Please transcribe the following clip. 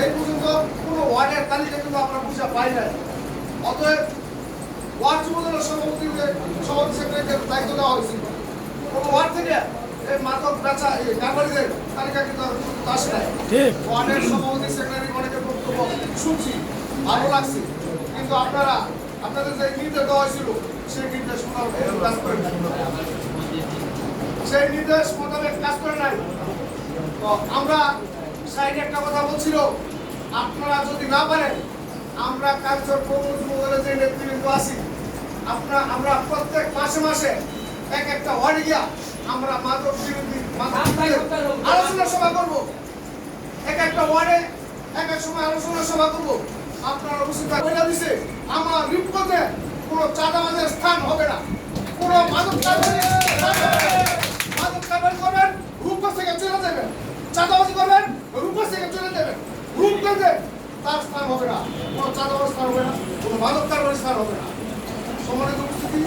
এই পর্যন্ত কোনো ওয়ার্ডের তালিকা কিন্তু আমরা বুঝে পাই নাই। অতএব ওয়ার্ড যুবদলের সভাপতি সেক্রেটারিকে দায়িত্ব দেওয়া হয়েছিল। কোনো ওয়ার্ড থেকে এই মাদক বেচা এই কারবারিদের তালিকা কিন্তু আসে নাই। ওয়ার্ডের সভাপতি সেক্রেটারি অনেকের বক্তব্য শুনছি, ভালো লাগছে, কিন্তু আপনাদের যে নির্দেশ দেওয়া হয়েছিল সেই নির্দেশ মোতাবেক কাজ করে নাই। সেই নির্দেশ মোতাবেক কাজ করে নাই। তো আমরা সাইডে একটা কথা বলছিল, আপনারা যদি না পারেন, আমরা কালচার প্রমোদলে যে নেতৃবৃন্দ আছি, আমরা প্রত্যেক মাসে মাসে একটা ওয়ার্ডে গিয়া আমরা মাদক বিরোধী আলোচনা সভা করবো। একটা ওয়ার্ডে এক সময় আলোচনা সভা করবো। আপনারা উপস্থিত বলে দিছে আমার রিপোর্টে কোনো চাঁদাবাজের স্থান হবে না, কোনো মাদক কারবারি করবেন রূপগঞ্জ থেকে চলে যাবেন, চাঁদাবাজি করবেন রূপগঞ্জ থেকে চলে যাবেন, রূপগঞ্জে তার স্থান হবে না, কোনো চাঁদাবাজ স্থান হবে না, কোনো মাদক কারবারি স্থান হবে না। সম্মানিত উপস্থিতি,